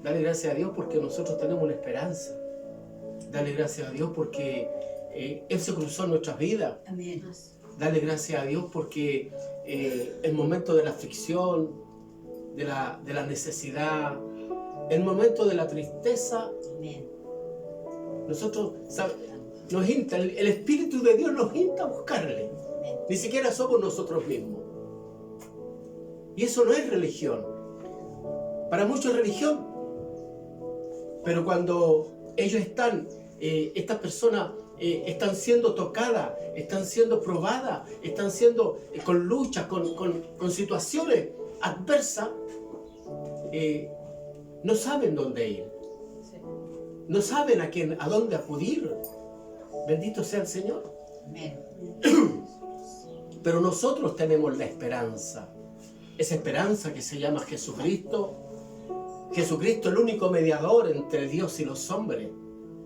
Dale gracias a Dios porque nosotros tenemos una esperanza. Dale gracias a Dios porque Él se cruzó en nuestras vidas. Amén. Dale gracias a Dios porque el momento de la aflicción, de la necesidad, el momento de la tristeza, Amén. nosotros nos insta, el Espíritu de Dios nos insta a buscarle. Amén. Ni siquiera somos nosotros mismos. Y eso no es religión. Para muchos es religión. Pero cuando ellos estas personas están siendo tocadas, están siendo probadas, están siendo con luchas, con situaciones adversas, no saben dónde ir. No saben a dónde acudir. Bendito sea el Señor. Amén. Pero nosotros tenemos la esperanza. Esa esperanza que se llama Jesucristo. Jesucristo, el único mediador entre Dios y los hombres.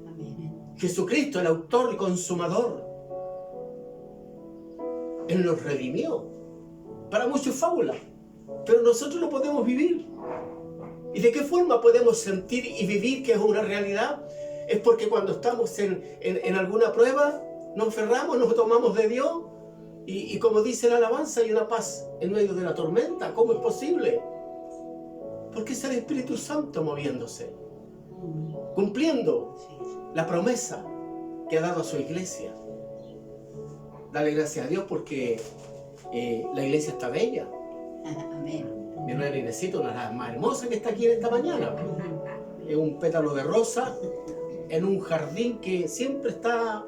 Amén. Jesucristo, el autor y consumador. Él nos redimió. Para muchos es fábula, pero nosotros lo podemos vivir. ¿Y de qué forma podemos sentir y vivir que es una realidad? Es porque cuando estamos en alguna prueba, nos aferramos, nos tomamos de Dios y como dice la alabanza, hay una paz en medio de la tormenta. ¿Cómo es posible? Porque es el Espíritu Santo moviéndose, cumpliendo la promesa que ha dado a su iglesia. Dale gracias a Dios porque la iglesia está bella. Amén. Mi hermana Inesita, una de las más hermosas que está aquí en esta mañana. Es un pétalo de rosa en un jardín que siempre está...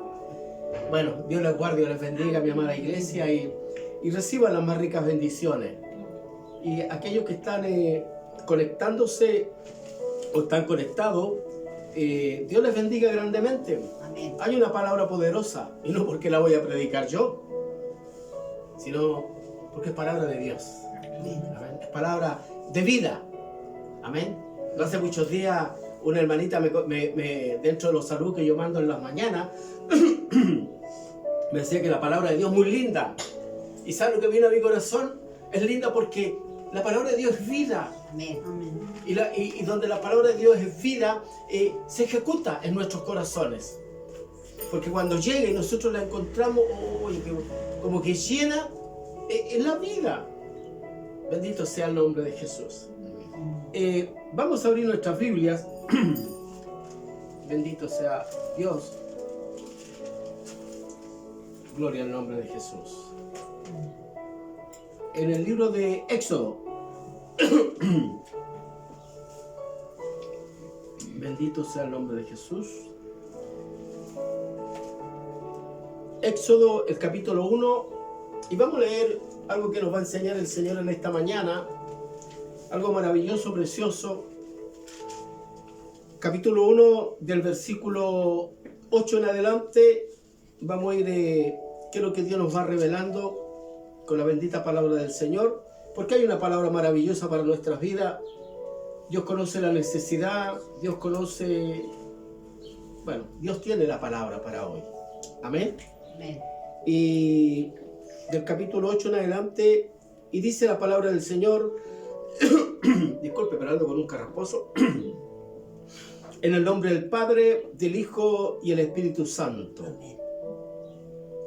Bueno, Dios les guarde, Dios les bendiga, mi amada iglesia, y reciban las más ricas bendiciones. Y aquellos que están conectándose o están conectados, Dios les bendiga grandemente. Amén. Hay una palabra poderosa, y no porque la voy a predicar yo, sino porque es palabra de Dios. Amén. Amén. Es palabra de vida. Amén. No hace muchos días una hermanita dentro de los saludos que yo mando en las mañanas me decía que la palabra de Dios es muy linda. ¿Y sabe lo que viene a mi corazón? Es linda porque la palabra de Dios es vida. Amén. Y donde la palabra de Dios es vida, se ejecuta en nuestros corazones. Porque cuando llega y nosotros la encontramos, como que llena en la vida. Bendito sea el nombre de Jesús. Vamos a abrir nuestras Biblias. Bendito sea Dios. Gloria al nombre de Jesús. En el libro de Éxodo. Bendito sea el nombre de Jesús. Éxodo, el capítulo 1. Y vamos a leer algo que nos va a enseñar el Señor en esta mañana. Algo maravilloso, precioso. Capítulo 1, del versículo 8 en adelante. Vamos a ir, qué es lo que Dios nos va revelando con la bendita palabra del Señor. Porque hay una palabra maravillosa para nuestras vidas. Dios conoce la necesidad. Dios conoce... Bueno, Dios tiene la palabra para hoy. Amén. Amén. Y del capítulo 8 en adelante, y dice la palabra del Señor, disculpe, pero ando con un carrasposo, en el nombre del Padre, del Hijo y el Espíritu Santo. Amén.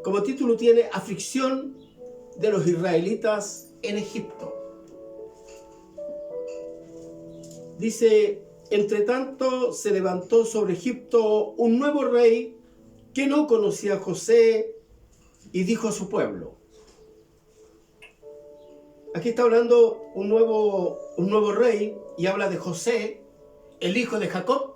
Como título tiene Aflicción de los israelitas en Egipto. Dice, entre tanto se levantó sobre Egipto un nuevo rey que no conocía a José y dijo a su pueblo. Aquí está hablando un nuevo rey y habla de José, el hijo de Jacob,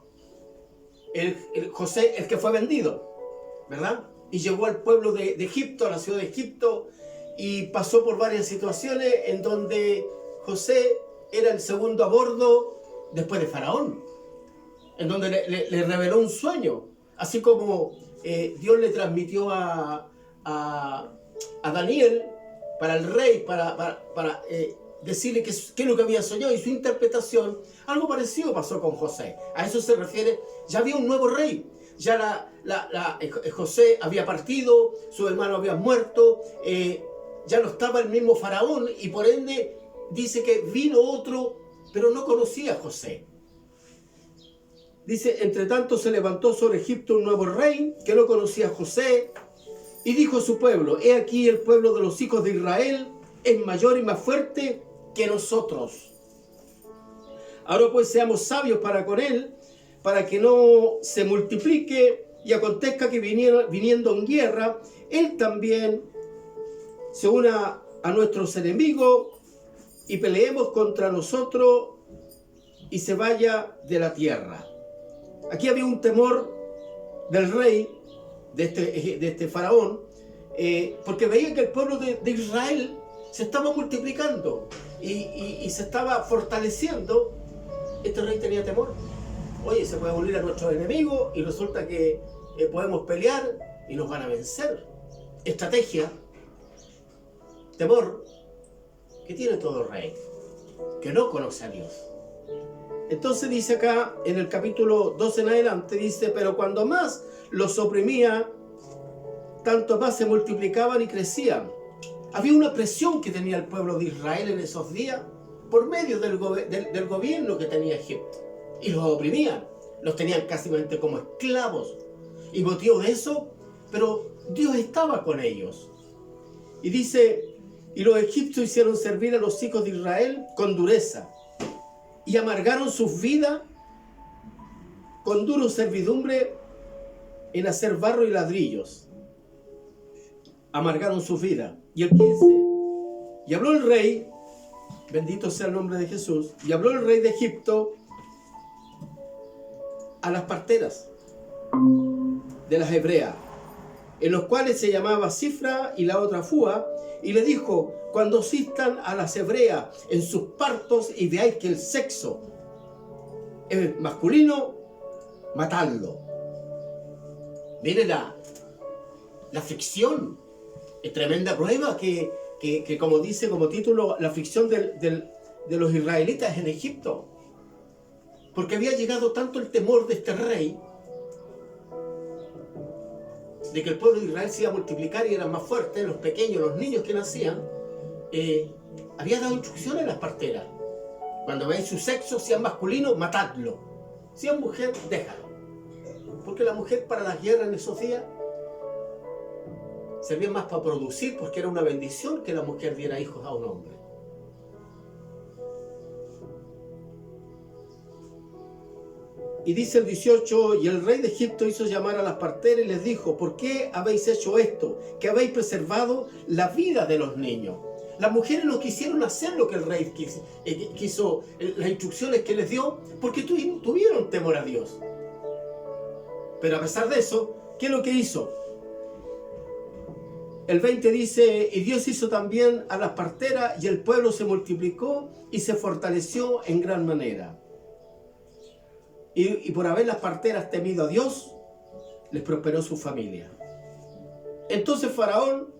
José, el que fue vendido, ¿verdad? Y llegó al pueblo de Egipto, a la ciudad de Egipto, y pasó por varias situaciones en donde José era el segundo a bordo después de Faraón, en donde le reveló un sueño, así como Dios le transmitió a Daniel para el rey, para decirle qué es lo que había soñado y su interpretación. Algo parecido pasó con José. A eso se refiere. Ya había un nuevo rey. Ya José había partido, sus hermanos habían muerto, ya no estaba el mismo faraón y por ende dice que vino otro, pero no conocía a José. Dice, entre tanto se levantó sobre Egipto un nuevo rey que no conocía a José y dijo a su pueblo, he aquí el pueblo de los hijos de Israel es mayor y más fuerte que nosotros. Ahora pues seamos sabios para con él, para que no se multiplique y acontezca que viniendo en guerra, él también se una a nuestros enemigos y peleemos contra nosotros y se vaya de la tierra. Aquí había un temor del rey, de este faraón, porque veía que el pueblo de Israel se estaba multiplicando y se estaba fortaleciendo. Este rey tenía temor. Oye, se puede unir a nuestros enemigos y resulta que podemos pelear y nos van a vencer. Estrategia, temor, que tiene todo rey, que no conoce a Dios. Entonces dice acá, en el capítulo 12 en adelante, dice, pero cuando más los oprimía, tanto más se multiplicaban y crecían. Había una presión que tenía el pueblo de Israel en esos días, por medio del gobierno que tenía Egipto. Y los oprimían, los tenían casi como esclavos. Y motivo de eso, pero Dios estaba con ellos. Y dice, y los egipcios hicieron servir a los hijos de Israel con dureza, y amargaron sus vidas con duro servidumbre en hacer barro y ladrillos. Amargaron sus vidas. Y el 15, y habló el rey, bendito sea el nombre de Jesús, y habló el rey de Egipto a las parteras de las hebreas, en los cuales se llamaba Cifra y la otra Fúa, y le dijo, cuando asistan a las hebreas en sus partos y veáis que el sexo es masculino, matadlo. Mire la aflicción, es tremenda prueba que como dice como título, la aflicción de los israelitas en Egipto. Porque había llegado tanto el temor de este rey, de que el pueblo de Israel se iba a multiplicar y eran más fuertes, los pequeños, los niños que nacían, había dado instrucciones a las parteras. Cuando veáis su sexo, si es masculino, matadlo. Si es mujer, déjalo. Porque la mujer para las guerras en esos días servía más para producir, porque era una bendición que la mujer diera hijos a un hombre. Y dice el 18, y el rey de Egipto hizo llamar a las parteras y les dijo, ¿por qué habéis hecho esto? Que habéis preservado la vida de los niños. Las mujeres no quisieron hacer lo que el rey quiso, las instrucciones que les dio, porque tuvieron temor a Dios. Pero a pesar de eso, ¿qué es lo que hizo? El 20 dice, y Dios hizo también a las parteras, y el pueblo se multiplicó y se fortaleció en gran manera. Y por haber las parteras temido a Dios, les prosperó su familia. Entonces Faraón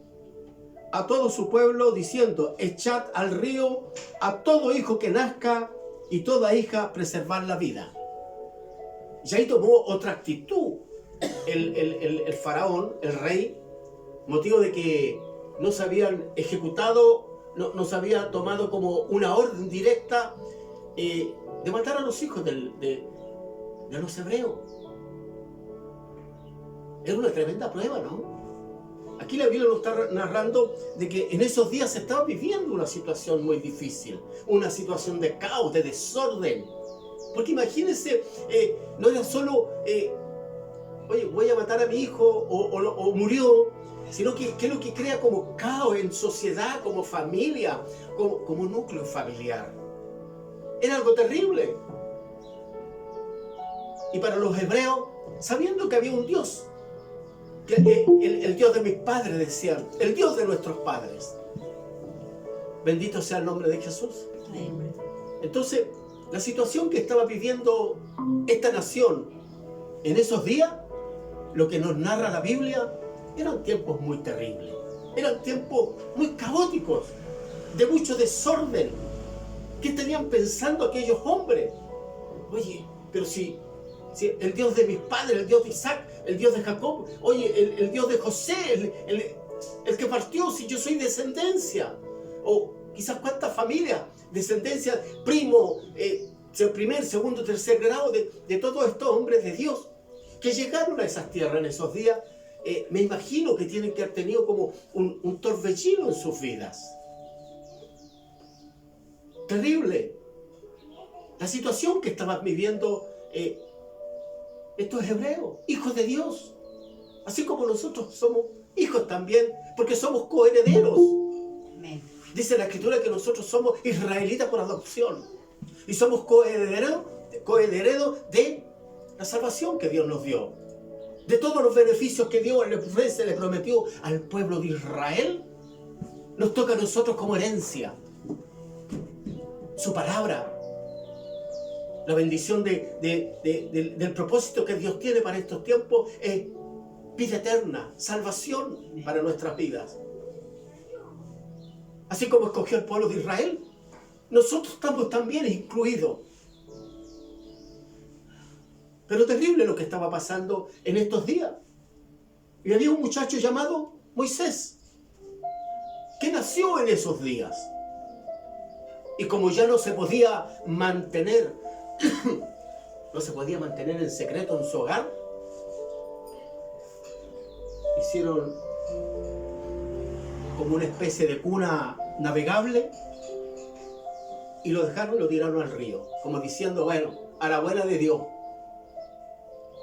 a todo su pueblo diciendo, echad al río a todo hijo que nazca y toda hija preservar la vida. Y ahí tomó otra actitud el faraón, el rey, motivo de que no se habían ejecutado, no se había tomado como una orden directa de matar a los hijos de los hebreos. Era una tremenda prueba, ¿no? Aquí la Biblia nos está narrando de que en esos días se estaba viviendo una situación muy difícil, una situación de caos, de desorden. Porque imagínense, no era solo, oye, voy a matar a mi hijo o murió, sino que es lo que crea como caos en sociedad, como familia, como núcleo familiar. Era algo terrible. Y para los hebreos, sabiendo que había un Dios, que el Dios de mis padres, decían, el Dios de nuestros padres. Bendito sea el nombre de Jesús. Amén. Entonces, la situación que estaba viviendo esta nación en esos días, lo que nos narra la Biblia, eran tiempos muy terribles. Eran tiempos muy caóticos, de mucho desorden. ¿Qué estarían pensando aquellos hombres? Oye, pero si el Dios de mis padres, el Dios de Isaac, el Dios de Jacob, oye, el Dios de José, el que partió, si yo soy descendencia, o quizás cuántas familias, descendencia, primo, primer, segundo, tercer grado de todos estos hombres de Dios que llegaron a esas tierras en esos días, me imagino que tienen que haber tenido como un torbellino en sus vidas. Terrible. La situación que estaban viviendo estos hebreos, hijos de Dios. Así como nosotros somos hijos también, porque somos coherederos. Amén. Dice la Escritura que nosotros somos israelitas por adopción. Y somos coherederos de la salvación que Dios nos dio. De todos los beneficios que Dios le ofrece, le prometió al pueblo de Israel, nos toca a nosotros como herencia. Su palabra. La bendición del propósito que Dios tiene para estos tiempos es vida eterna, salvación para nuestras vidas. Así como escogió el pueblo de Israel, nosotros estamos también incluidos. Pero terrible lo que estaba pasando en estos días. Y había un muchacho llamado Moisés, que nació en esos días. Y como ya no se podía mantener, en secreto en su hogar, hicieron como una especie de cuna navegable y lo dejaron y lo tiraron al río, como diciendo, bueno, a la buena de Dios,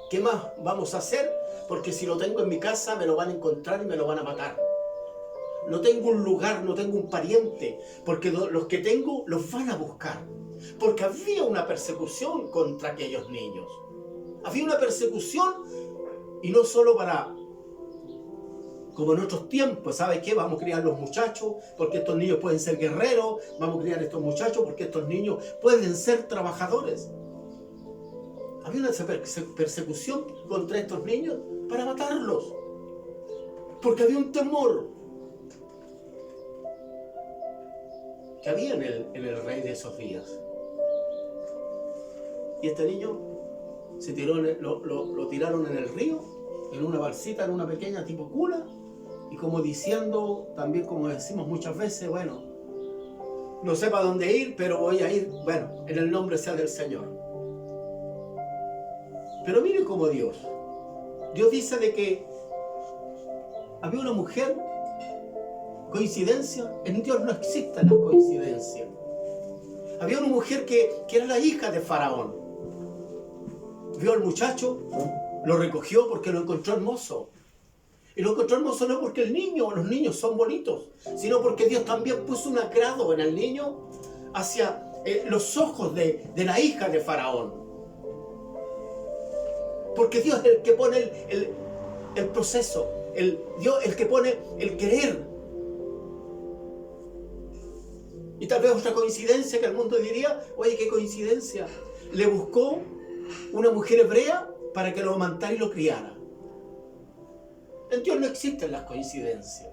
¿qué más vamos a hacer? Porque si lo tengo en mi casa me lo van a encontrar y me lo van a matar. No tengo un lugar, no tengo un pariente, porque los que tengo los van a buscar. Porque había una persecución contra aquellos niños. Había una persecución, y no solo para, como en otros tiempos, ¿sabe qué? Vamos a criar los muchachos porque estos niños pueden ser guerreros, vamos a criar estos muchachos porque estos niños pueden ser trabajadores. Había una persecución contra estos niños para matarlos, porque había un temor que había en el rey de esos días. Y este niño se tiró, lo tiraron en el río, en una balsita, en una pequeña tipo cuna, y como diciendo, también como decimos muchas veces, bueno, no sé para dónde ir, pero voy a ir, bueno, en el nombre sea del Señor. Pero mire cómo Dios dice de que había una mujer, coincidencia, en Dios no existen las coincidencias. Había una mujer que era la hija de Faraón. Vio al muchacho, lo recogió porque lo encontró hermoso. Y lo encontró hermoso no porque los niños son bonitos, sino porque Dios también puso un agrado en el niño hacia los ojos de la hija de Faraón. Porque Dios es el que pone el proceso, Dios es el que pone el querer. Y tal vez otra coincidencia que el mundo diría, oye, qué coincidencia. Le buscó una mujer hebrea para que lo amamantara y lo criara. En Dios no existen las coincidencias.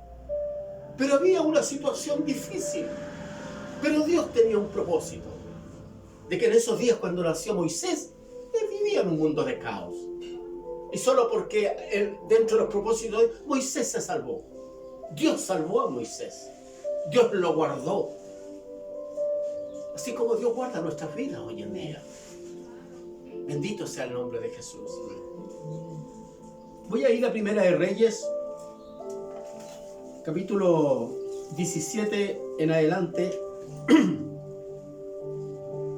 Pero había una situación difícil. Pero Dios tenía un propósito. De que en esos días cuando nació Moisés, él vivía en un mundo de caos. Y solo porque dentro de los propósitos de Moisés se salvó. Dios salvó a Moisés. Dios lo guardó. Así como Dios guarda nuestras vidas hoy en día. Bendito sea el nombre de Jesús. Voy a ir a Primera de Reyes, capítulo 17 en adelante.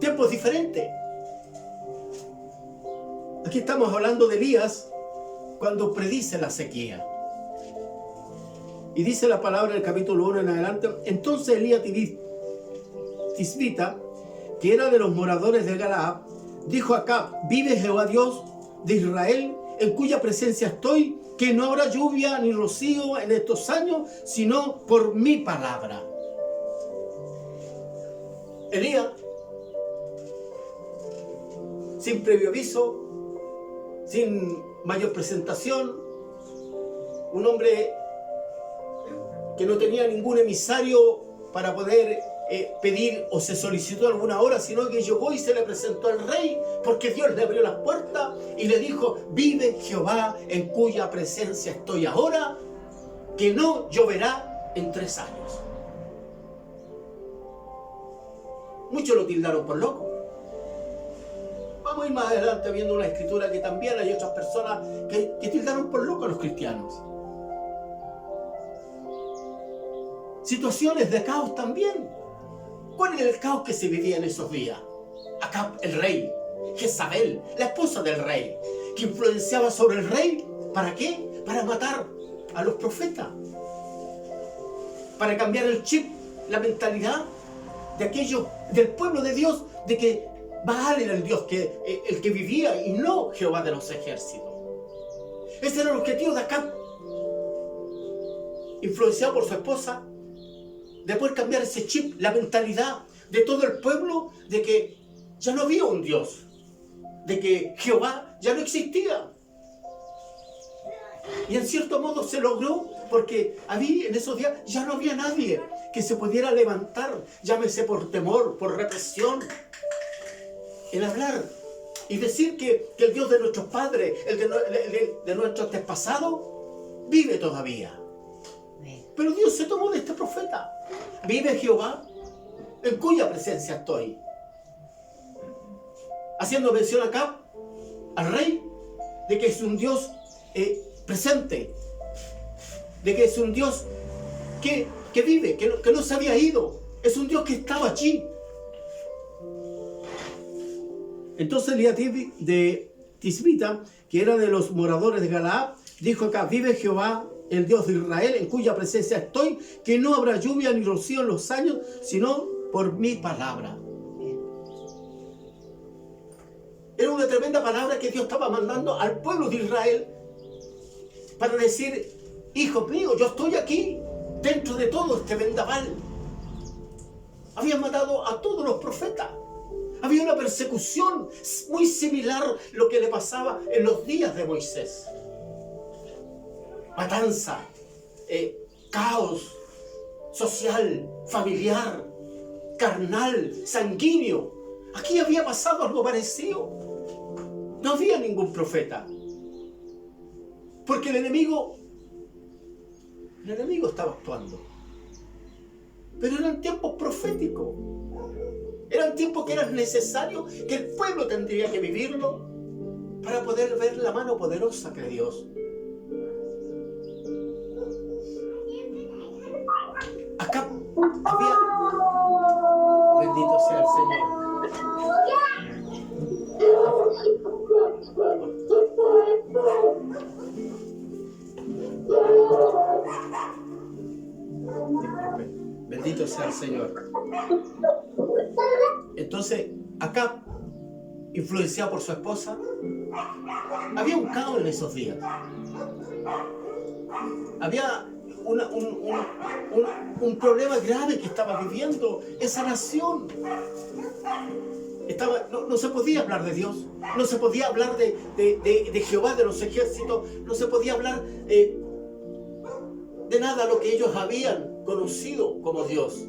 Tiempos diferentes. Aquí estamos hablando de Elías cuando predice la sequía. Y dice la palabra del capítulo 1 en adelante. Entonces Elías Tisbita, que era de los moradores de Galaad, dijo a Acab, vive Jehová Dios de Israel, en cuya presencia estoy, que no habrá lluvia ni rocío en estos años, sino por mi palabra. Elías, sin previo aviso, sin mayor presentación, un hombre que no tenía ningún emisario para poder pedir o se solicitó alguna hora, sino que llegó y se le presentó al rey, porque Dios le abrió las puertas y le dijo, vive Jehová en cuya presencia estoy ahora, que no lloverá en 3 años. Muchos lo tildaron por loco. muy más adelante viendo una escritura que también hay otras personas que tildaron por locos a los cristianos. Situaciones de caos también. ¿Cuál era el caos que se vivía en esos días? Acab, el rey, Jezabel, la esposa del rey, que influenciaba sobre el rey. ¿Para qué? Para matar a los profetas. Para cambiar el chip, la mentalidad de aquellos, del pueblo de Dios, de que Baal era el Dios el que vivía y no Jehová de los ejércitos. Ese era el objetivo de Acab, influenciado por su esposa, de poder cambiar ese chip, la mentalidad de todo el pueblo, de que ya no había un Dios, de que Jehová ya no existía. Y en cierto modo se logró, porque en esos días ya no había nadie que se pudiera levantar, llámese por temor, por represión, en hablar y decir que el Dios de nuestros padres, el de nuestros antepasados, vive todavía. Pero Dios se tomó de este profeta. Vive Jehová, en cuya presencia estoy. Haciendo mención acá al rey, de que es un Dios presente, de que es un Dios que vive, que no se había ido, es un Dios que estaba allí. Entonces Eliatib de Tisbita, que era de los moradores de Galaad, dijo acá: vive Jehová, el Dios de Israel, en cuya presencia estoy, que no habrá lluvia ni rocío en los años, sino por mi palabra. Era una tremenda palabra que Dios estaba mandando al pueblo de Israel para decir: hijos míos, yo estoy aquí, dentro de todo este vendaval. Habían matado a todos los profetas. Había una persecución muy similar a lo que le pasaba en los días de Moisés. Matanza, caos social, familiar, carnal, sanguíneo. Aquí había pasado algo parecido. No había ningún profeta. Porque el enemigo estaba actuando. Pero eran tiempos proféticos. Eran tiempos que eran necesarios, que el pueblo tendría que vivirlo para poder ver la mano poderosa de Dios. Acá había... Bendito sea el Señor. Bendito sea el Señor. Entonces, acá, influenciado por su esposa, había un caos en esos días. Había un problema grave que estaba viviendo esa nación. No se podía hablar de Dios, no se podía hablar de Jehová de los ejércitos, no se podía hablar de nada lo que ellos habían conocido como Dios.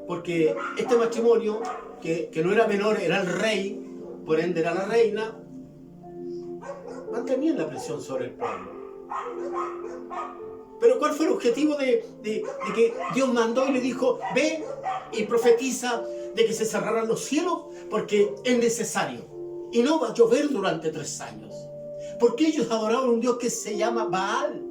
Porque este matrimonio, que no era menor, era el rey, por ende era la reina, mantenían la presión sobre el pueblo. Pero ¿cuál fue el objetivo de que Dios mandó y le dijo: ve y profetiza de que se cerraran los cielos porque es necesario y no va a llover durante 3 años? Porque ellos adoraban a un Dios que se llama Baal.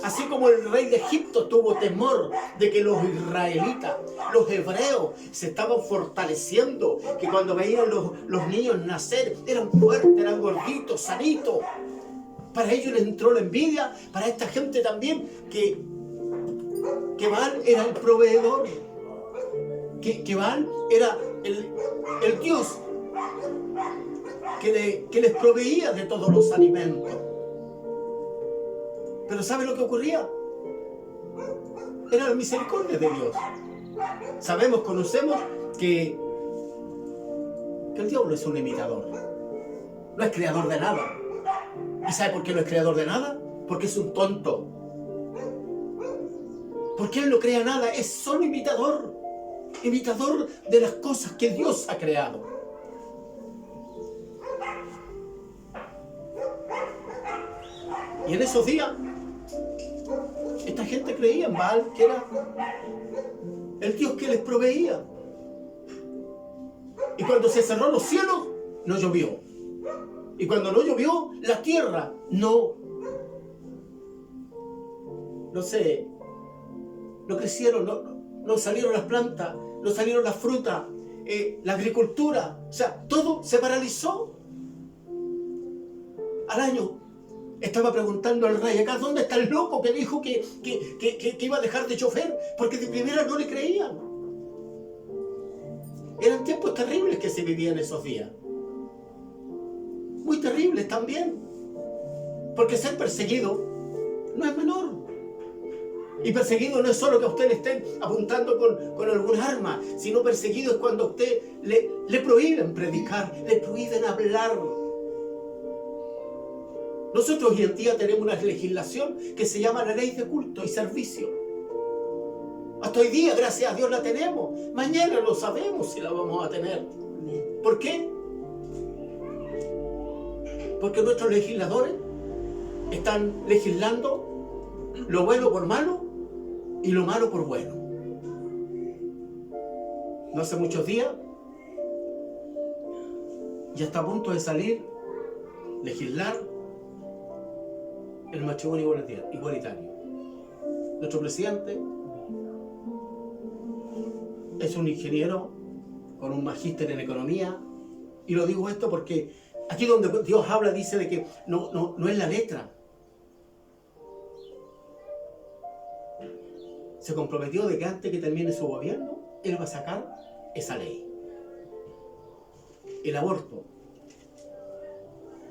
Así como el rey de Egipto tuvo temor de que los israelitas, los hebreos, se estaban fortaleciendo, que cuando veían los niños nacer eran fuertes, eran gorditos, sanitos. Para ellos les entró la envidia, para esta gente también, que Baal era el proveedor, que Baal era el Dios que les proveía de todos los alimentos. Pero ¿sabe lo que ocurría? Era la misericordia de Dios. Sabemos, conocemos que el diablo es un imitador. No es creador de nada. ¿Y sabe por qué no es creador de nada? Porque es un tonto. Porque él no crea nada, es solo imitador. Imitador de las cosas que Dios ha creado. Y en esos días, esta gente creía en Baal, que era el Dios que les proveía. Y cuando se cerró los cielos, no llovió. Y cuando no llovió, la tierra no crecieron, no salieron las plantas, no salieron las frutas, la agricultura, o sea, todo se paralizó. Al año estaba preguntando al rey acá, ¿dónde está el loco que dijo que iba a dejar de chofer? Porque de primera no le creían. Eran tiempos terribles que se vivían esos días. Muy terribles también. Porque ser perseguido no es menor. Y perseguido no es solo que a usted le estén apuntando con algún arma, sino perseguido es cuando a usted le prohíben predicar, le prohíben hablar. Nosotros hoy en día tenemos una legislación que se llama la ley de culto y servicio. Hasta hoy día, gracias a Dios, la tenemos. Mañana no sabemos si la vamos a tener. ¿Por qué? Porque nuestros legisladores están legislando lo bueno por malo y lo malo por bueno. No hace muchos días ya está a punto de salir, legislar el matrimonio igualitario. Nuestro presidente es un ingeniero con un magíster en economía, y lo digo esto porque aquí donde Dios habla dice de que no es la letra. Se comprometió de que antes que termine su gobierno, él va a sacar esa ley. El aborto.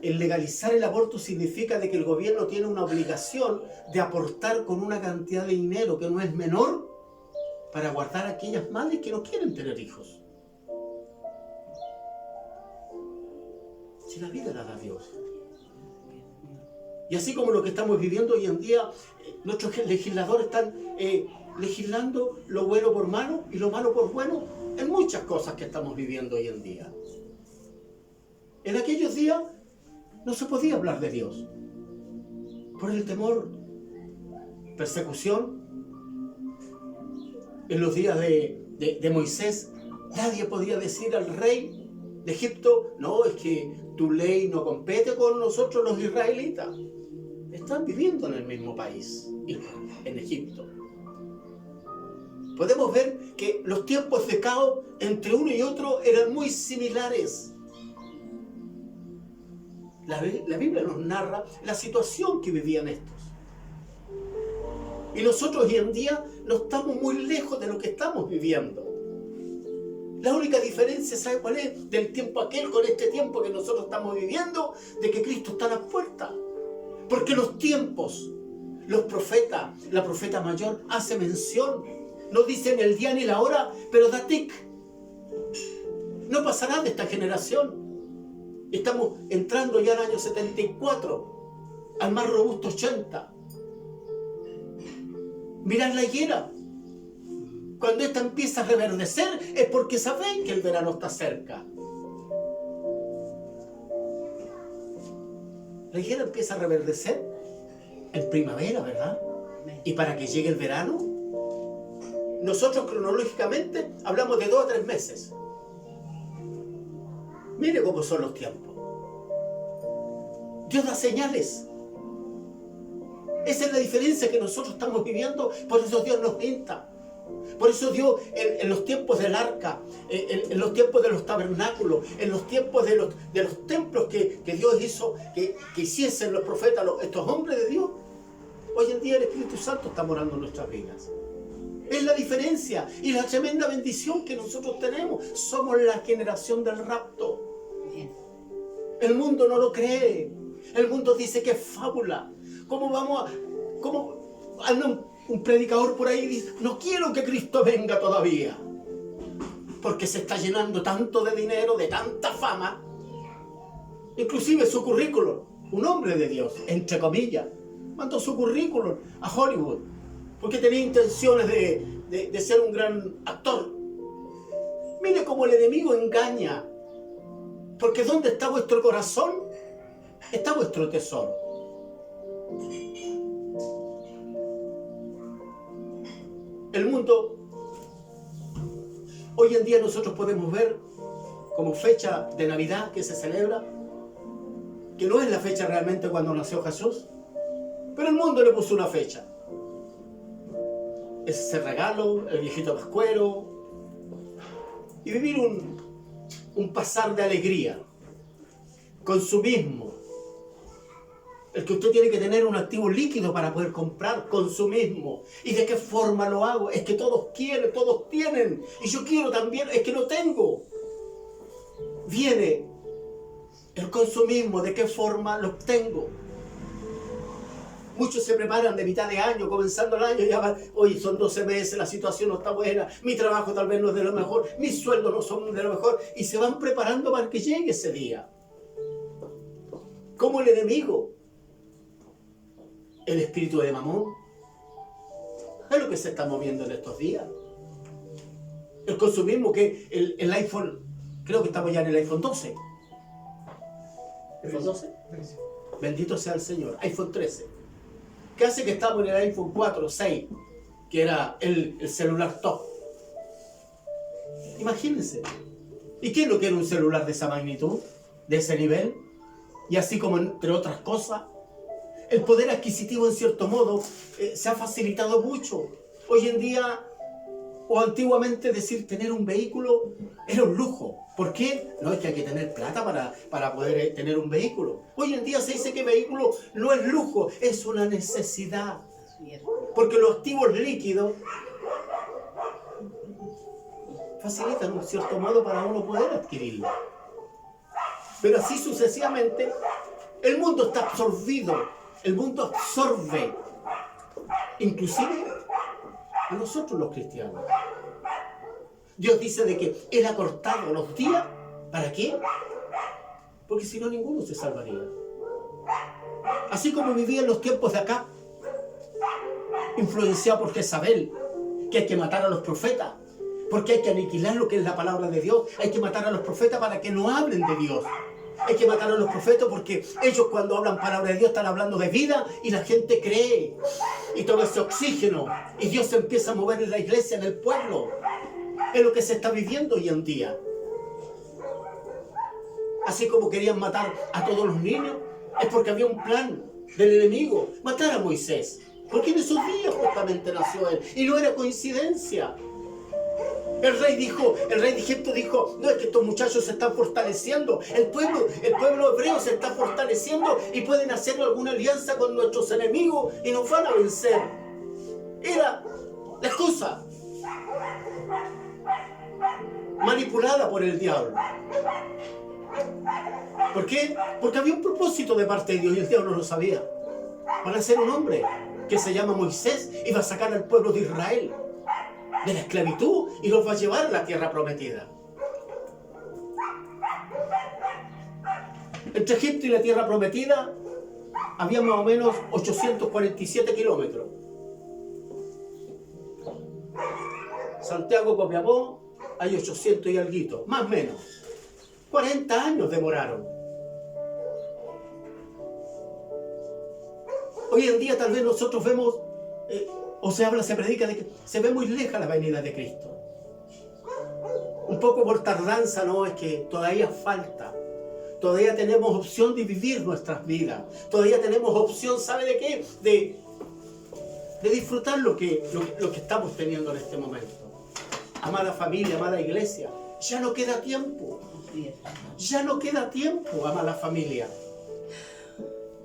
El legalizar el aborto significa de que el gobierno tiene una obligación de aportar con una cantidad de dinero que no es menor para guardar a aquellas madres que no quieren tener hijos. Si la vida la da Dios. Y así como lo que estamos viviendo hoy en día, nuestros legisladores están legislando lo bueno por malo y lo malo por bueno en muchas cosas que estamos viviendo hoy en día. En aquellos días no se podía hablar de Dios por el temor, persecución. En los días de Moisés, nadie podía decir al rey de Egipto, no, es que tu ley no compete con nosotros los israelitas. Están viviendo en el mismo país, en Egipto. Podemos ver que los tiempos de caos entre uno y otro eran muy similares. La Biblia nos narra la situación que vivían estos. Y nosotros hoy en día no estamos muy lejos de lo que estamos viviendo. La única diferencia, ¿sabe cuál es? Del tiempo aquel con este tiempo que nosotros estamos viviendo, de que Cristo está a las puertas. Porque los tiempos, los profetas, la profeta mayor hace mención, no dicen el día ni la hora, pero da tic. No pasará de esta generación. Estamos entrando ya al año 74, al más robusto 80. Mirad la higuera. Cuando esta empieza a reverdecer es porque saben que el verano está cerca. La higuera empieza a reverdecer en primavera, ¿verdad? Y para que llegue el verano, nosotros cronológicamente hablamos de 2 a 3 meses. Mire cómo son los tiempos. Dios da señales. Esa es la diferencia que nosotros estamos viviendo, por eso Dios nos pinta. Por eso Dios en los tiempos del arca, en los tiempos de los tabernáculos, en los tiempos de los templos que Dios hizo, que hiciesen los profetas, estos hombres de Dios, hoy en día el Espíritu Santo está morando en nuestras vidas. Es la diferencia y la tremenda bendición que nosotros tenemos. Somos la generación del rapto. El mundo no lo cree. El mundo dice que es fábula. ¿Cómo anda un predicador por ahí y dice, no quiero que Cristo venga todavía? Porque se está llenando tanto de dinero, de tanta fama. Inclusive su currículum, un hombre de Dios, entre comillas, mandó su currículum a Hollywood porque tenía intenciones de ser un gran actor. Mire cómo el enemigo engaña. Porque donde está vuestro corazón, está vuestro tesoro. El mundo, hoy en día nosotros podemos ver como fecha de Navidad que se celebra, que no es la fecha realmente cuando nació Jesús, pero el mundo le puso una fecha. Ese regalo, el viejito pascuero, y vivir un pasar de alegría, consumismo. El que usted tiene que tener un activo líquido para poder comprar, consumismo. ¿Y de qué forma lo hago? Es que todos quieren, todos tienen, y yo quiero también, es que no tengo. Viene el consumismo, ¿de qué forma lo obtengo? Muchos se preparan de mitad de año, comenzando el año, ya van, hoy son 12 meses, la situación no está buena, mi trabajo tal vez no es de lo mejor, mis sueldos no son de lo mejor, y se van preparando para que llegue ese día. Como el enemigo, el espíritu de Mamón, es lo que se está moviendo en estos días. El consumismo, que el iPhone, creo que estamos ya en el iPhone 12. ¿iPhone 12? Bendito sea el Señor. iPhone 13. ¿Qué hace que estamos en el iPhone 4, 6? Que era el celular top. Imagínense. ¿Y qué es lo que era un celular de esa magnitud? De ese nivel. Y así como entre otras cosas. El poder adquisitivo, en cierto modo, se ha facilitado mucho. Hoy en día, o antiguamente, decir tener un vehículo era un lujo. ¿Por qué? No es que hay que tener plata para poder tener un vehículo. Hoy en día se dice que vehículo no es lujo, es una necesidad. Porque los activos líquidos facilitan, en cierto modo, para uno poder adquirirlo. Pero así sucesivamente, el mundo está absorbido. El mundo absorbe, inclusive a nosotros los cristianos. Dios dice de que Él ha cortado los días. ¿Para qué? Porque si no, ninguno se salvaría. Así como vivía en los tiempos de acá, influenciado por Jezabel, que hay que matar a los profetas, porque hay que aniquilar lo que es la palabra de Dios. Hay que matar a los profetas para que no hablen de Dios. Hay que matar a los profetas porque ellos, cuando hablan palabra de Dios, están hablando de vida y la gente cree. Y todo ese oxígeno. Y Dios se empieza a mover en la iglesia, en el pueblo. Es lo que se está viviendo hoy en día. Así como querían matar a todos los niños, es porque había un plan del enemigo. Matar a Moisés. Porque en esos días justamente nació él. Y no era coincidencia. El rey de Egipto dijo, no, es que estos muchachos se están fortaleciendo, el pueblo hebreo se está fortaleciendo y pueden hacer alguna alianza con nuestros enemigos y nos van a vencer. Era la excusa manipulada por el diablo. ¿Por qué? Porque había un propósito de parte de Dios y el diablo lo sabía. Van a ser un hombre que se llama Moisés y va a sacar al pueblo de Israel de la esclavitud y los va a llevar a la tierra prometida. Entre Egipto y la tierra prometida había más o menos 847 kilómetros. Santiago, Copiapó, hay 800 y alguito, más o menos. 40 años demoraron. Hoy en día tal vez nosotros vemos, se predica de que se ve muy lejos la venida de Cristo. Un poco por tardanza, no, es que todavía falta. Todavía tenemos opción de vivir nuestras vidas. Todavía tenemos opción, ¿sabe de qué? De disfrutar lo que estamos teniendo en este momento. Amada familia, amada iglesia, ya no queda tiempo. Ya no queda tiempo, amada familia.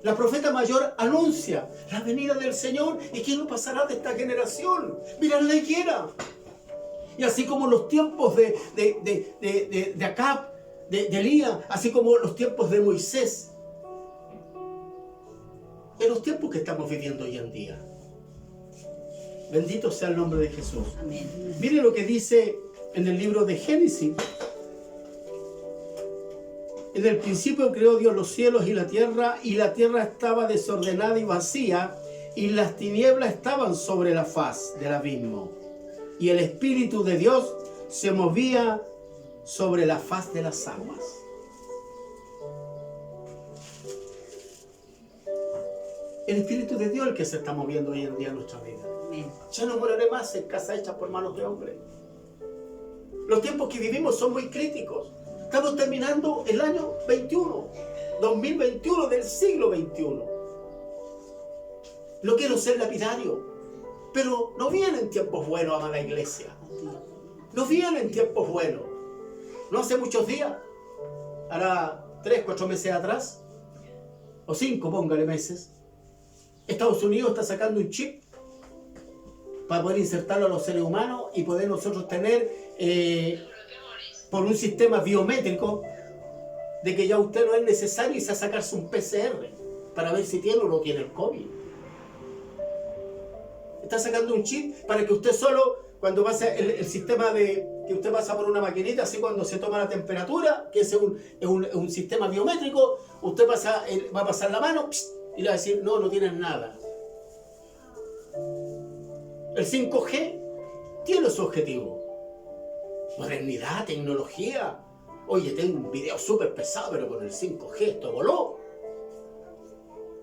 La profeta mayor anuncia la venida del Señor y que no pasará de esta generación. Mirad la higuera. Y así como los tiempos de Acab, de Elías, así como los tiempos de Moisés, en los tiempos que estamos viviendo hoy en día. Bendito sea el nombre de Jesús. Amén. Mire lo que dice en el libro de Génesis. En el principio creó Dios los cielos y la tierra estaba desordenada y vacía, y las tinieblas estaban sobre la faz del abismo. Y el Espíritu de Dios se movía sobre la faz de las aguas. El Espíritu de Dios es el que se está moviendo hoy en día en nuestra vida. Amén. Ya no moraré más en casa hecha por manos de hombre. Los tiempos que vivimos son muy críticos. Estamos terminando el año 21, 2021 del siglo 21. No quiero ser lapidario, pero no vienen tiempos buenos, amada iglesia. No vienen tiempos buenos. No hace muchos días, hará 3, 4 meses atrás, o 5, póngale meses, Estados Unidos está sacando un chip para poder insertarlo a los seres humanos y poder nosotros tener, por un sistema biométrico, de que ya usted no es necesario irse a sacarse un PCR para ver si tiene o no tiene el COVID. Está sacando un chip para que usted solo, cuando pasa el sistema de que usted pasa por una maquinita, así cuando se toma la temperatura, que es un sistema biométrico, usted va a pasar la mano y le va a decir, no, no tienes nada. El 5G tiene su objetivo. Modernidad, tecnología. Oye, tengo un video súper pesado, pero con el 5G esto voló.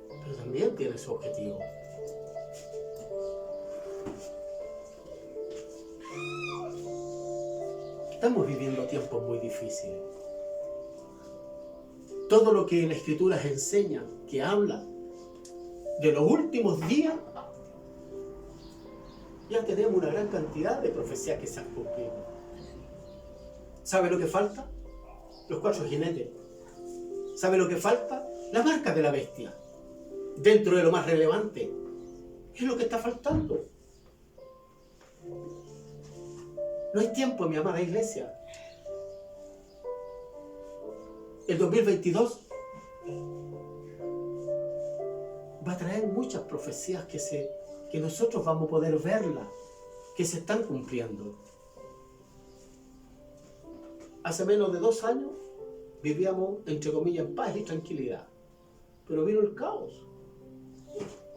Pero también tiene su objetivo. Estamos viviendo tiempos muy difíciles. Todo lo que la Escritura enseña, que habla de los últimos días, ya tenemos una gran cantidad de profecías que se han cumplido. ¿Sabe lo que falta? Los 4 jinetes. ¿Sabe lo que falta? La marca de la bestia. Dentro de lo más relevante. ¿Qué es lo que está faltando? No hay tiempo, mi amada iglesia. El 2022 va a traer muchas profecías que nosotros vamos a poder verlas, que se están cumpliendo. Hace menos de 2 años vivíamos, entre comillas, en paz y tranquilidad. Pero vino el caos.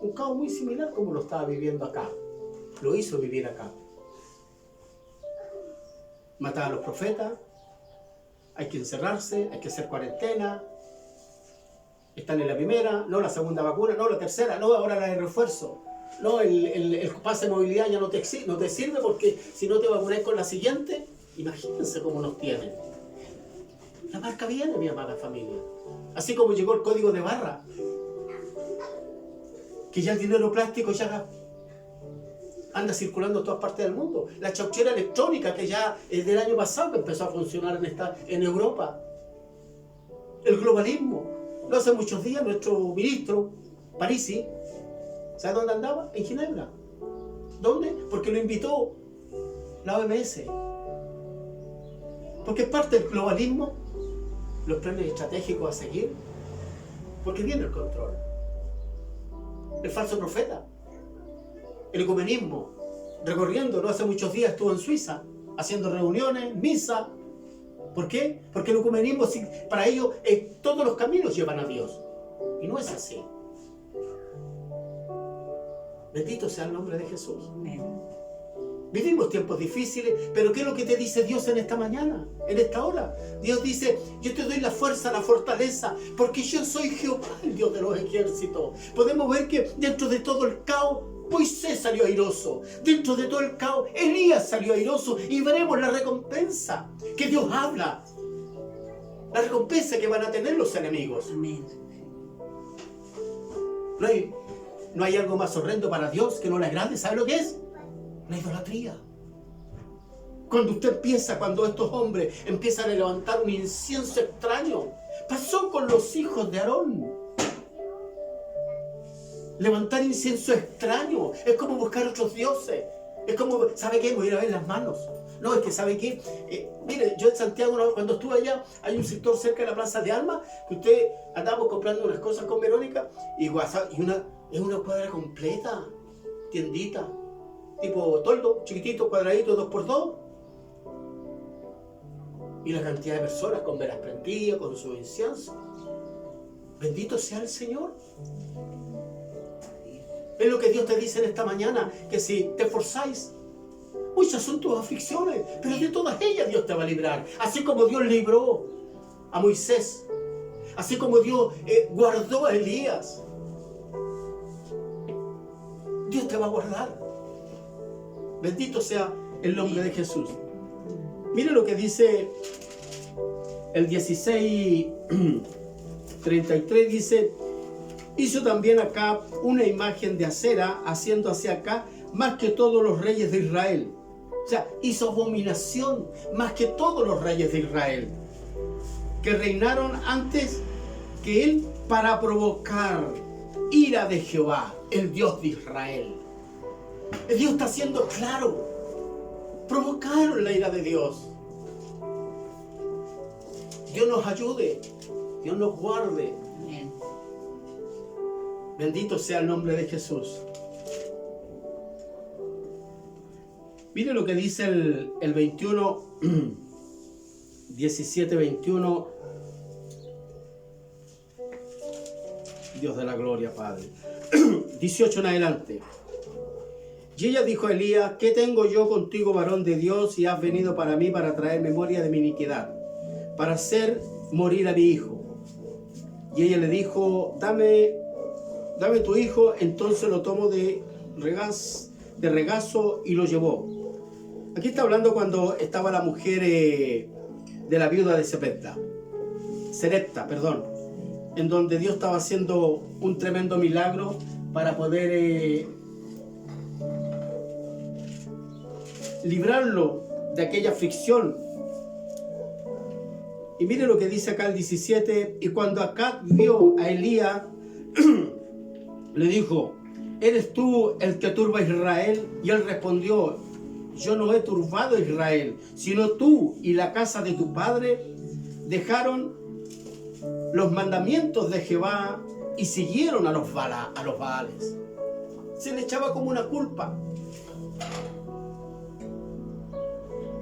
Un caos muy similar como lo estaba viviendo acá. Lo hizo vivir acá. Matar a los profetas, hay que encerrarse, hay que hacer cuarentena. Están en la primera, no la segunda vacuna, no la tercera, no ahora la de refuerzo. No, el pase de movilidad ya no te sirve porque si no te vacunas con la siguiente, imagínense cómo nos tienen. La marca viene, mi amada familia. Así como llegó el código de barra, que ya el dinero plástico ya anda circulando en todas partes del mundo. La chauchera electrónica, que ya es del año pasado que empezó a funcionar en Europa. El globalismo. No hace muchos días nuestro ministro, Parisi, ¿sabe dónde andaba? En Ginebra. ¿Dónde? Porque lo invitó la OMS. Porque es parte del globalismo, los planes estratégicos a seguir, porque viene el control. El falso profeta, el ecumenismo, recorriendo, no hace muchos días estuvo en Suiza, haciendo reuniones, misa. ¿Por qué? Porque el ecumenismo, para ellos, todos los caminos llevan a Dios. Y no es así. Bendito sea el nombre de Jesús. Amén. Vivimos tiempos difíciles, pero ¿qué es lo que te dice Dios en esta mañana, en esta hora? Dios dice, yo te doy la fuerza, la fortaleza, porque yo soy Jehová, el Dios de los ejércitos. Podemos ver que dentro de todo el caos, Moisés salió airoso. Dentro de todo el caos, Elías salió airoso. Y veremos la recompensa que Dios habla. La recompensa que van a tener los enemigos. Amén. No hay algo más horrendo para Dios que no le agrade. ¿Sabe lo que es? La idolatría. Cuando estos hombres empiezan a levantar un incienso extraño. Pasó con los hijos de Aarón. Levantar incienso extraño. Es como buscar otros dioses. Es como, ¿sabe qué? Voy a ir a ver las manos. No, es que, ¿sabe qué? Mire, yo en Santiago, cuando estuve allá, hay un sector cerca de la Plaza de Alma, que usted andamos comprando unas cosas con Verónica, y es una cuadra completa, tiendita, tipo toldo, chiquitito, cuadradito, 2x2. Y la cantidad de personas con velas prendidas, con su incienso. Bendito sea el Señor. Es lo que Dios te dice en esta mañana, que si te esforzáis, muchas son tus aflicciones, pero de todas ellas Dios te va a librar. Así como Dios libró a Moisés, así como Dios guardó a Elías, Dios te va a guardar. Bendito sea el nombre de Jesús. Mire lo que dice el 16:33 dice: hizo también Acab una imagen de acera, haciendo hacia acá más que todos los reyes de Israel. O sea, hizo abominación más que todos los reyes de Israel, que reinaron antes que él, para provocar ira de Jehová, el Dios de Israel. El Dios está siendo claro. Provocaron la ira de Dios. Dios nos ayude. Dios nos guarde. Amén. Bendito sea el nombre de Jesús. Mire lo que dice el 21, 17:21. Dios de la gloria, Padre. 18 en adelante. Y ella dijo a Elías: ¿qué tengo yo contigo, varón de Dios, y has venido para mí para traer memoria de mi iniquidad, para hacer morir a mi hijo? Y ella le dijo: dame tu hijo. Entonces lo tomó de regazo y lo llevó. Aquí está hablando cuando estaba la mujer de la viuda de Sarepta, en donde Dios estaba haciendo un tremendo milagro para poder librarlo de aquella aflicción. Y mire lo que dice acá el 17: y cuando Acab vio a Elías, le dijo: ¿eres tú el que turba a Israel? Y él respondió: yo no he turbado a Israel, sino tú y la casa de tu padre dejaron los mandamientos de Jehová y siguieron a los Baales. Se le echaba como una culpa,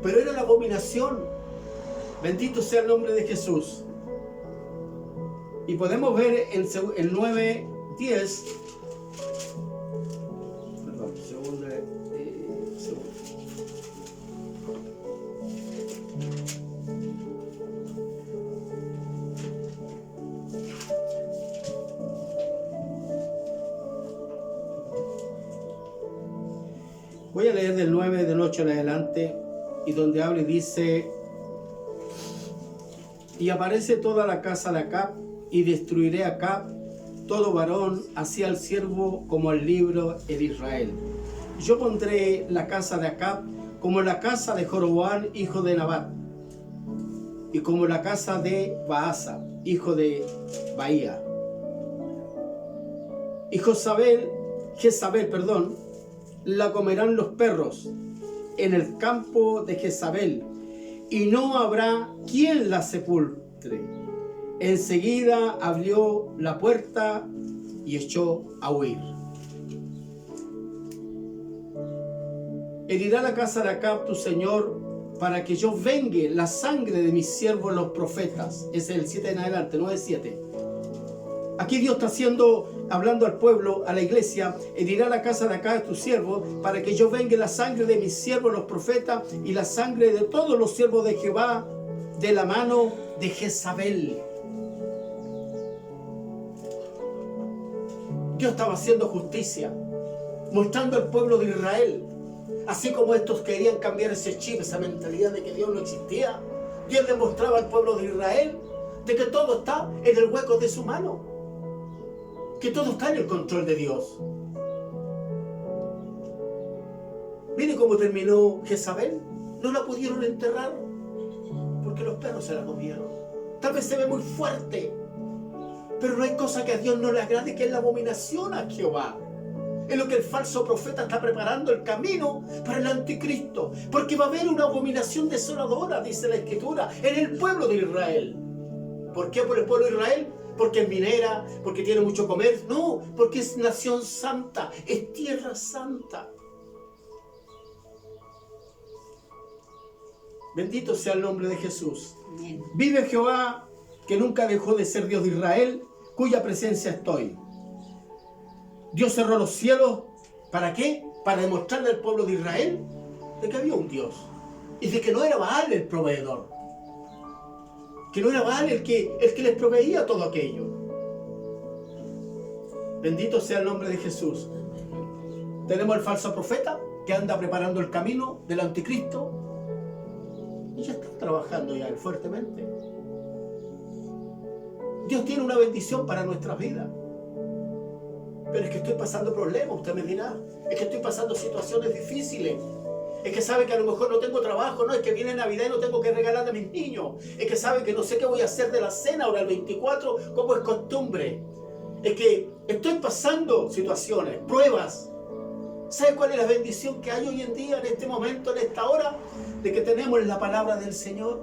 pero era la abominación. Bendito sea el nombre de Jesús. Y podemos ver en el 9:10. Perdón, segundo. Voy a leer del 9, del 8 en adelante, y donde habla y dice: y aparece toda la casa de Acab, y destruiré a Acab, todo varón, así al siervo como al libro de Israel. Yo pondré la casa de Acab como la casa de Jeroboam, hijo de Nabat, y como la casa de Baasa, hijo de Bahía. Y Jezabel, la comerán los perros en el campo de Jezabel, y no habrá quien la sepultre. Enseguida abrió la puerta y echó a huir. Herirá la casa de Acab tu señor, para que yo vengue la sangre de mis siervos los profetas. Ese es el 7 en adelante, 9:7. Aquí Dios está hablando al pueblo, a la iglesia: herirá la casa de Acab tu siervo, para que yo vengue la sangre de mis siervos los profetas y la sangre de todos los siervos de Jehová de la mano de Jezabel. Dios estaba haciendo justicia, mostrando al pueblo de Israel. Así como estos querían cambiar ese chip, esa mentalidad de que Dios no existía, Dios le mostraba al pueblo de Israel de que todo está en el hueco de su mano, que todo está en el control de Dios. Mire cómo terminó Jezabel. No la pudieron enterrar porque los perros se la comieron. Tal vez se ve muy fuerte, pero no hay cosa que a Dios no le agrade, que es la abominación a Jehová. Es lo que el falso profeta está preparando el camino para el anticristo, porque va a haber una abominación desoladora, dice la Escritura, en el pueblo de Israel. ¿Por qué por el pueblo de Israel? Porque es minera, porque tiene mucho comer. No, porque es nación santa, es tierra santa. Bendito sea el nombre de Jesús. Amén. Vive Jehová, que nunca dejó de ser Dios de Israel, cuya presencia estoy. Dios cerró los cielos. ¿Para qué? Para demostrarle al pueblo de Israel de que había un Dios y de que no era Baal el proveedor, que no era Baal el que les proveía todo aquello. Bendito sea el nombre de Jesús. Tenemos el falso profeta que anda preparando el camino del anticristo, y ya está trabajando ya fuertemente. Dios tiene una bendición para nuestras vidas. Pero es que estoy pasando problemas, usted me dirá. Es que estoy pasando situaciones difíciles. Es que sabe que a lo mejor no tengo trabajo, no, es que viene Navidad y no tengo que regalarle a mis niños. Es que sabe que no sé qué voy a hacer de la cena ahora el 24, como es costumbre. Es que estoy pasando situaciones, pruebas. ¿Sabe cuál es la bendición que hay hoy en día, en este momento, en esta hora? De que tenemos la palabra del Señor.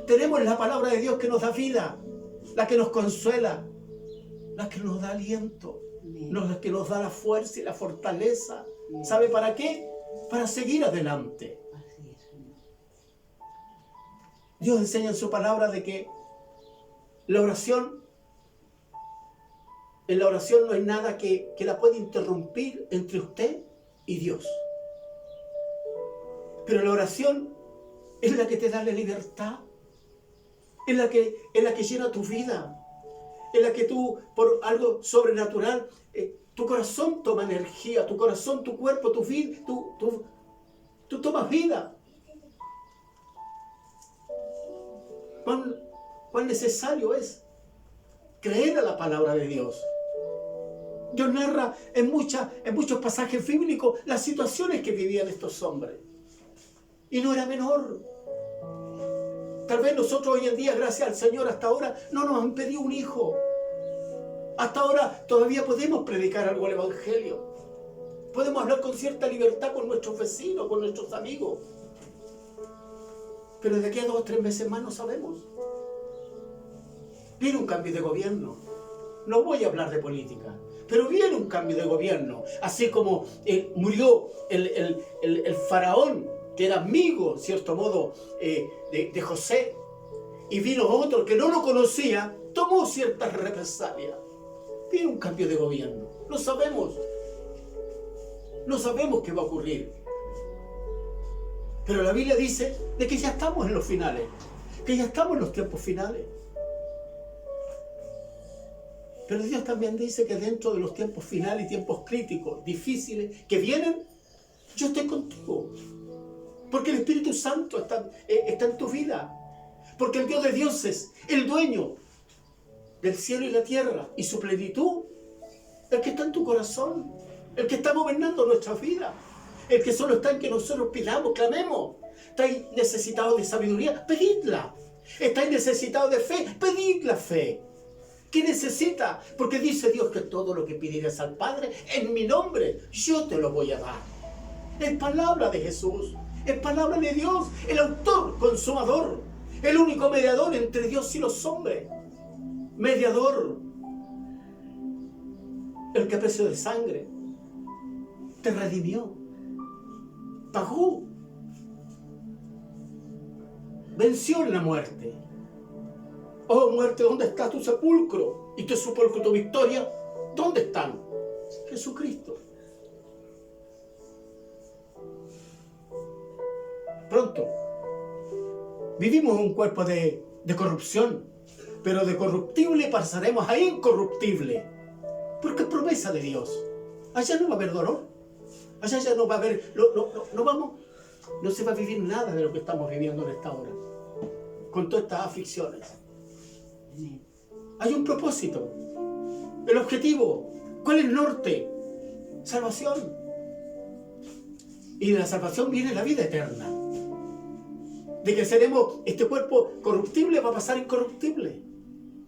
Tenemos la palabra de Dios que nos da vida, la que nos consuela, la que nos da aliento, la que nos da la fuerza y la fortaleza. ¿Sabe para qué? Para seguir adelante. Dios enseña en su palabra de que en la oración no hay nada que la pueda interrumpir entre usted y Dios. Pero la oración es la que te da la libertad, es la que llena tu vida, es la que tú, por algo sobrenatural, tu corazón toma energía, tu corazón, tu cuerpo, tu vida, tú tomas vida. ¿Cuán necesario es creer a la palabra de Dios? Dios narra en muchos pasajes bíblicos las situaciones que vivían estos hombres. Y no era menor. Tal vez nosotros hoy en día, gracias al Señor, hasta ahora no nos han pedido un hijo. Hasta ahora todavía podemos predicar algo el Evangelio. Podemos hablar con cierta libertad con nuestros vecinos, con nuestros amigos. Pero de aquí a 2 o 3 meses más no sabemos. Viene un cambio de gobierno. No voy a hablar de política, pero viene un cambio de gobierno. Así como murió el faraón, que era amigo, en cierto modo, de José, y vino otro que no lo conocía, tomó ciertas represalias. Viene un cambio de gobierno. No sabemos. No sabemos qué va a ocurrir. Pero la Biblia dice de que ya estamos en los finales, que ya estamos en los tiempos finales. Pero Dios también dice que dentro de los tiempos finales y tiempos críticos, difíciles, que vienen, yo estoy contigo. Porque el Espíritu Santo está en tu vida. Porque el Dios de dioses, el dueño del cielo y la tierra y su plenitud, el que está en tu corazón, el que está gobernando nuestra vida, el que solo está en que nosotros pidamos, clamemos. ¿Estáis necesitados de sabiduría? Pedidla. ¿Estáis necesitados de fe? Pedid la fe. ¿Qué necesita? Porque dice Dios que todo lo que pidieras al Padre en mi nombre, yo te lo voy a dar. Es palabra de Jesús, es palabra de Dios, el autor, consumador, el único mediador entre Dios y los hombres. Mediador, el que a precio de sangre te redimió, pagó, venció en la muerte. Oh muerte, ¿dónde está tu sepulcro? Y tu sepulcro, tu victoria, ¿dónde están? Jesucristo. Pronto, vivimos un cuerpo de corrupción, pero de corruptible pasaremos a incorruptible, porque es promesa de Dios. Allá no va a haber dolor, allá ya no va a haber, no se va a vivir nada de lo que estamos viviendo en esta hora, con todas estas aflicciones. Hay un propósito, el objetivo. ¿Cuál es el norte? Salvación. Y de la salvación viene la vida eterna. De que seremos, este cuerpo corruptible va a pasar incorruptible.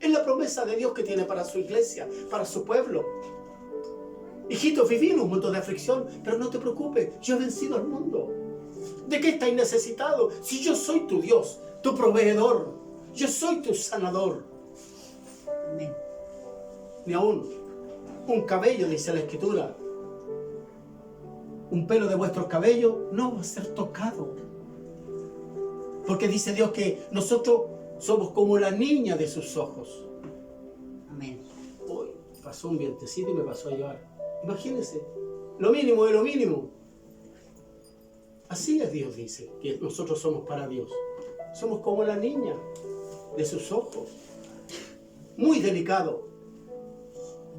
Es la promesa de Dios que tiene para su iglesia, para su pueblo. Hijitos, viví en un mundo de aflicción, pero no te preocupes, yo he vencido al mundo. ¿De qué estáis necesitados? Si yo soy tu Dios, tu proveedor, yo soy tu sanador. Amén. Ni aún un cabello, dice la Escritura, un pelo de vuestros cabellos no va a ser tocado. Porque dice Dios que nosotros somos como la niña de sus ojos. Amén. Hoy pasó un vientecito y me pasó a llevar. Imagínense, lo mínimo de lo mínimo. Así es Dios, dice, que nosotros somos para Dios. Somos como la niña de sus ojos. Muy delicado.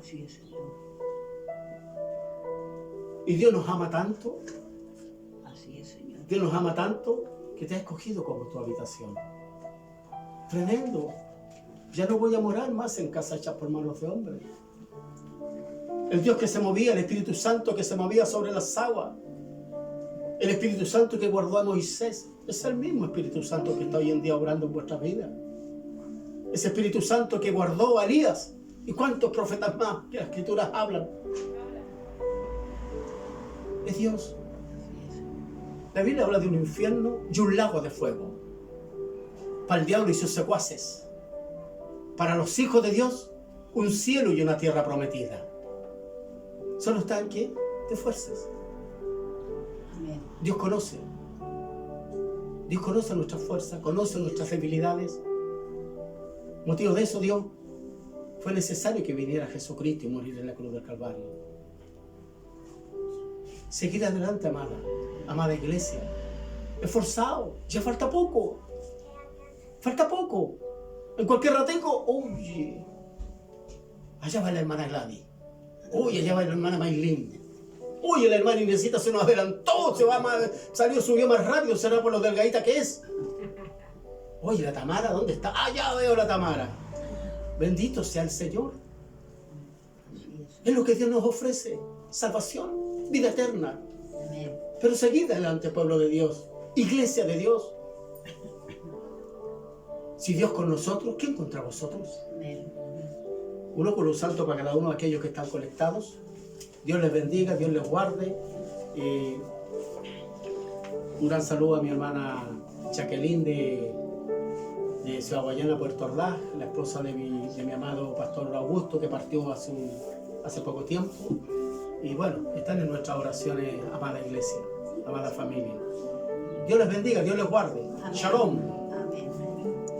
Así es, Señor. Y Dios nos ama tanto. Así es, Señor. Dios nos ama tanto que te ha escogido como tu habitación. Tremendo. Ya no voy a morar más en casa hecha por manos de hombres. El Dios que se movía, el Espíritu Santo que se movía sobre las aguas, el Espíritu Santo que guardó a Moisés, es el mismo Espíritu Santo que está hoy en día obrando en vuestras vidas. Ese Espíritu Santo que guardó a Elías y cuántos profetas más que las Escrituras hablan. Es Dios. La Biblia habla de un infierno y un lago de fuego para el diablo y sus secuaces. Para los hijos de Dios, un cielo y una tierra prometida. Solo está en qué? De fuerzas. Amén. Dios conoce. Dios conoce nuestras fuerzas, conoce nuestras debilidades. Motivo de eso, Dios, fue necesario que viniera Jesucristo y morir en la cruz del Calvario. Seguir adelante, amada iglesia. Esforzado, ya falta poco. Falta poco. En cualquier rateco, oye, allá va la hermana Gladys. Oye, allá va la hermana Maylin. Oye, la hermana Inesita se nos adelantó, subió más rápido, será por lo delgadita que es. Oye, la Tamara, ¿dónde está? Ah, ya veo la Tamara. Bendito sea el Señor. Es lo que Dios nos ofrece. Salvación, vida eterna. Amén. Pero seguid adelante, pueblo de Dios, iglesia de Dios. Si Dios con nosotros, ¿quién contra vosotros? Amén. Uno con un salto para cada uno de aquellos que están conectados. Dios les bendiga, Dios les guarde. Un gran saludo a mi hermana Jacqueline de Ciudad Guayana, Puerto Ordaz, la esposa de mi amado pastor Augusto, que partió hace poco tiempo. Y bueno, están en nuestras oraciones, amada iglesia, amada familia. Dios les bendiga, Dios les guarde. Amén. Shalom.